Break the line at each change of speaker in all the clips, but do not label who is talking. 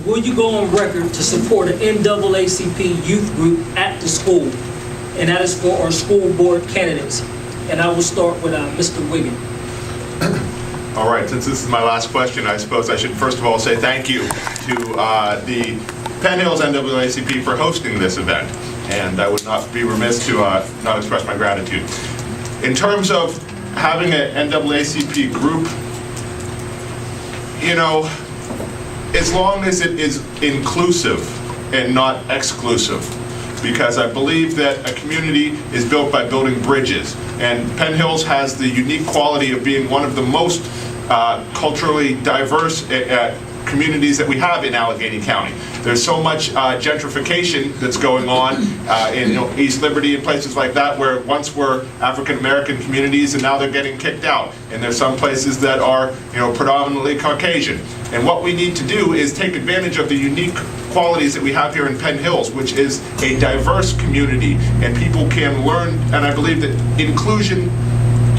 will you go on record to support an NAACP youth group at the school? And that is for our school board candidates. And I will start with Mr. Wiggin.
All right, since this is my last question, I suppose I should first of all say thank you to the Penn Hills NAACP for hosting this event. And I would not be remiss to not express my gratitude. In terms of having an NAACP group, you know, as long as it is inclusive and not exclusive, because I believe that a community is built by building bridges, and Penn Hills has the unique quality of being one of the most culturally diverse communities that we have in Allegheny County. There's so much gentrification that's going on in East Liberty and places like that, where once were African American communities and now they're getting kicked out. And there's some places that are predominantly Caucasian. And what we need to do is take advantage of the unique qualities that we have here in Penn Hills, which is a diverse community, and people can learn. And I believe that inclusion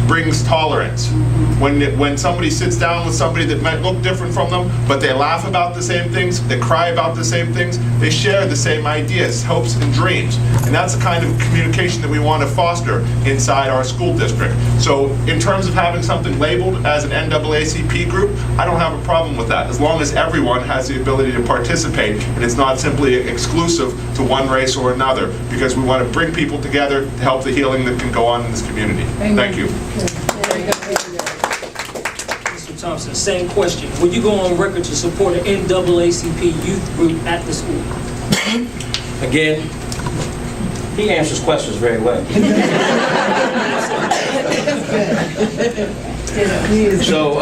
brings tolerance. When somebody sits down with somebody that might look different from them, but they laugh about the same things, they cry about the same things, they share the same ideas, hopes, and dreams. And that's the kind of communication that we want to foster inside our school district. So in terms of having something labeled as an NAACP group, I don't have a problem with that, as long as everyone has the ability to participate and it's not simply exclusive to one race or another, because we want to bring people together to help the healing that can go on in this community.
Amen.
Thank you.
Mr. Thompson, same question. Will you go on record to support an NAACP youth group at the school?
Again, he answers questions very well. So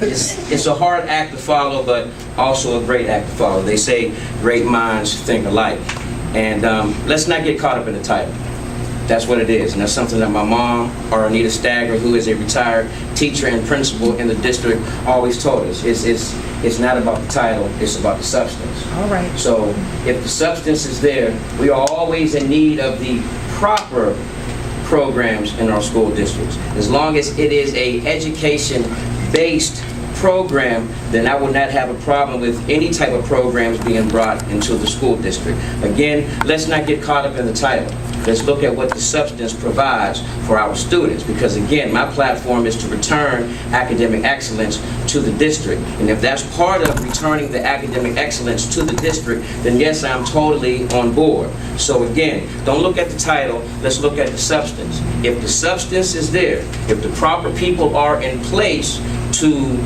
it's a hard act to follow, but also a great act to follow. They say great minds think alike. And let's not get caught up in the title. That's what it is, and that's something that my mom, or Anita Stagger, who is a retired teacher and principal in the district, always told us. It's not about the title, it's about the substance.
All right.
So if the substance is there, we are always in need of the proper programs in our school districts. As long as it is a education-based program, then I would not have a problem with any type of programs being brought into the school district. Again, let's not get caught up in the title. Let's look at what the substance provides for our students, because again, my platform is to return academic excellence to the district. And if that's part of returning the academic excellence to the district, then yes, I'm totally on board. So again, don't look at the title, let's look at the substance. If the substance is there, if the proper people are in place to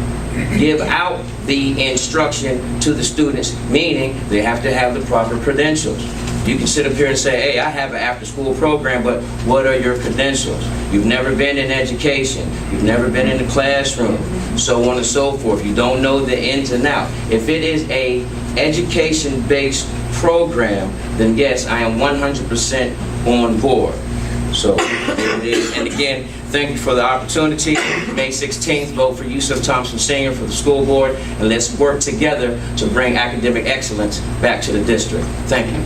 give out the instruction to the students, meaning they have to have the proper credentials. You can sit up here and say, hey, I have an after-school program, but what are your credentials? You've never been in education. You've never been in the classroom, so on and so forth. You don't know the ins and outs. If it is a education-based program, then yes, I am 100% on board. So it is. And again, thank you for the opportunity. May 16th, vote for Yusuf Thompson Sr. for the school board, and let's work together to bring academic excellence back to the district. Thank you.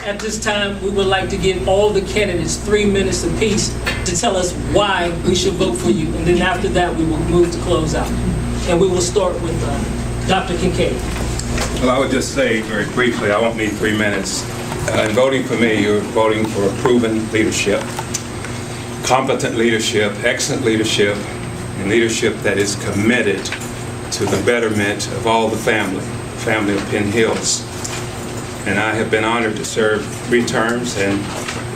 At this time, we would like to give all the candidates 3 minutes apiece to tell us why we should vote for you. And then after that, we will move to close out. And we will start with Dr. Kincaid.
Well, I would just say very briefly, I won't need 3 minutes. In voting for me, you're voting for proven leadership, competent leadership, excellent leadership, and leadership that is committed to the betterment of all the family of Penn Hills. And I have been honored to serve 3 terms, and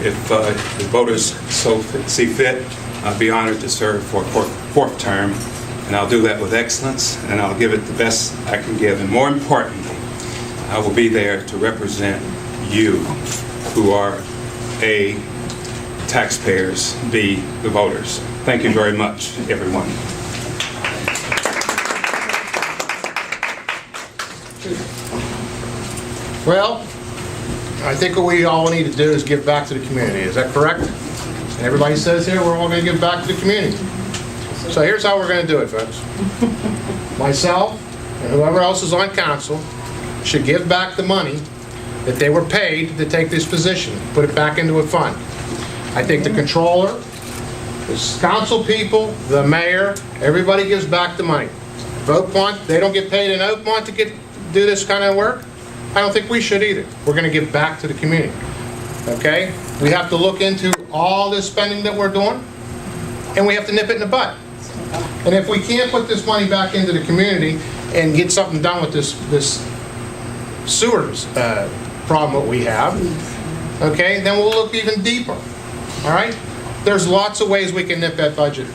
if the voters so see fit, I'll be honored to serve for a 4th term, and I'll do that with excellence, and I'll give it the best I can give. And more importantly, I will be there to represent you, who are A, taxpayers, B, the voters. Thank you very much, everyone.
Well, I think what we all need to do is give back to the community. Is that correct? And everybody says here we're all going to give back to the community. So here's how we're going to do it, folks. Myself and whoever else is on council should give back the money that they were paid to take this position, put it back into a fund. I think the controller, the council people, the mayor, everybody gives back the money. Oakmont, they don't get paid in Oakmont to do this kind of work. I don't think we should either. We're going to give back to the community. Okay? We have to look into all this spending that we're doing, and we have to nip it in the bud. And if we can't put this money back into the community and get something done with this sewers problem that we have, okay, then we'll look even deeper. All right? There's lots of ways we can nip that budget,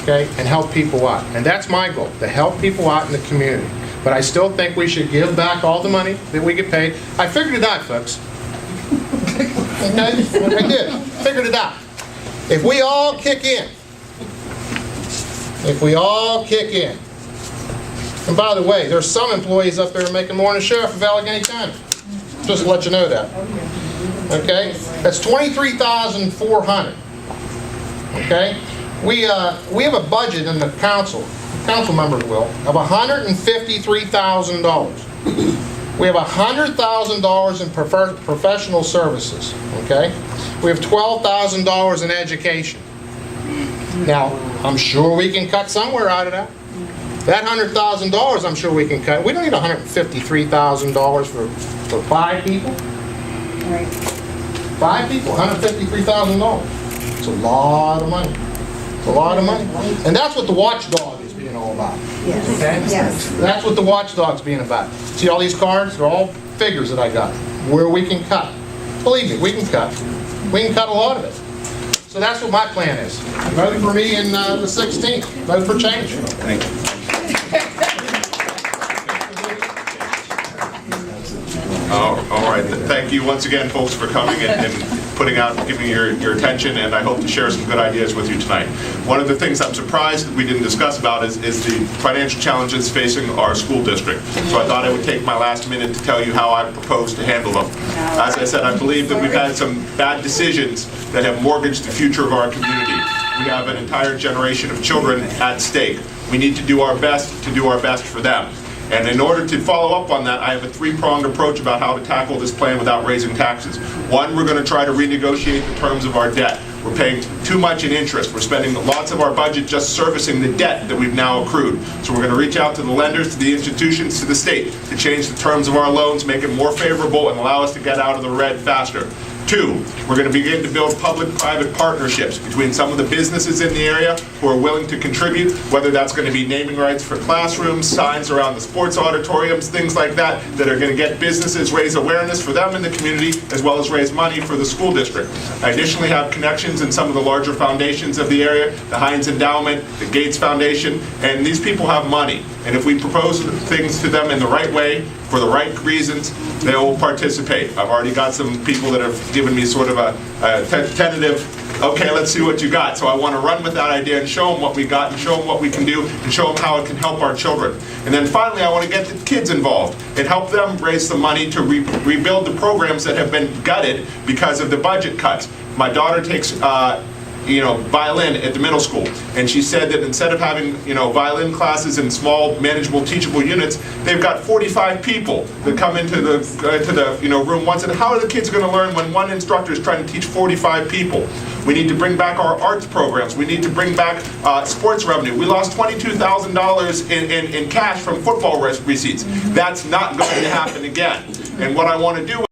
okay, and help people out. And that's my goal, to help people out in the community. But I still think we should give back all the money that we get paid. I figured it out, folks. Okay? I did. Figured it out. If we all kick in, and by the way, there's some employees up there making more than the sheriff of Allegheny County. Just to let you know that. Okay? That's $23,400. Okay? We have a budget in the council members will, of $153,000. We have $100,000 in professional services, okay? We have $12,000 in education. Now, I'm sure we can cut somewhere out of that. That $100,000, I'm sure we can cut. We don't need $153,000 for 5 people.
Right.
5 people, $153,000. It's a lot of money. It's a lot of money. And that's what the watchdog is being all about.
Yes.
Okay?
Yes.
That's what the watchdog's being about. See all these cards? They're all figures that I got, where we can cut. Believe me, we can cut. We can cut a lot of it. So that's what my plan is. Vote for me in the 16th. Vote for change.
Thank you.
All right, thank you once again, folks, for coming and giving your attention, and I hope to share some good ideas with you tonight. One of the things I'm surprised that we didn't discuss about is the financial challenges facing our school district. So I thought I would take my last minute to tell you how I propose to handle them. As I said, I believe that we've had some bad decisions that have mortgaged the future of our community. We have an entire generation of children at stake. We need to do our best for them. And in order to follow up on that, I have a 3-pronged approach about how to tackle this plan without raising taxes. One, we're going to try to renegotiate the terms of our debt. We're paying too much in interest. We're spending lots of our budget just servicing the debt that we've now accrued. So we're going to reach out to the lenders, to the institutions, to the state to change the terms of our loans, make it more favorable, and allow us to get out of the red faster. 2, we're going to begin to build public-private partnerships between some of the businesses in the area who are willing to contribute, whether that's going to be naming rights for classrooms, signs around the sports auditoriums, things like that, that are going to get businesses, raise awareness for them in the community, as well as raise money for the school district. I additionally have connections in some of the larger foundations of the area, the Heinz Endowment, the Gates Foundation, and these people have money. And if we propose things to them in the right way, for the right reasons, they will participate. I've already got some people that have given me sort of a tentative, okay, let's see what you got. So I want to run with that idea and show them what we got and show them what we can do and show them how it can help our children. And then finally, I want to get the kids involved and help them raise some money to rebuild the programs that have been gutted because of the budget cuts. My daughter takes violin at the middle school, and she said that instead of having violin classes in small, manageable, teachable units, they've got 45 people that come into the room once. And how are the kids going to learn when one instructor is trying to teach 45 people? We need to bring back our arts programs. We need to bring back sports revenue. We lost $22,000 in cash from football receipts. That's not going to happen again. And what I want to do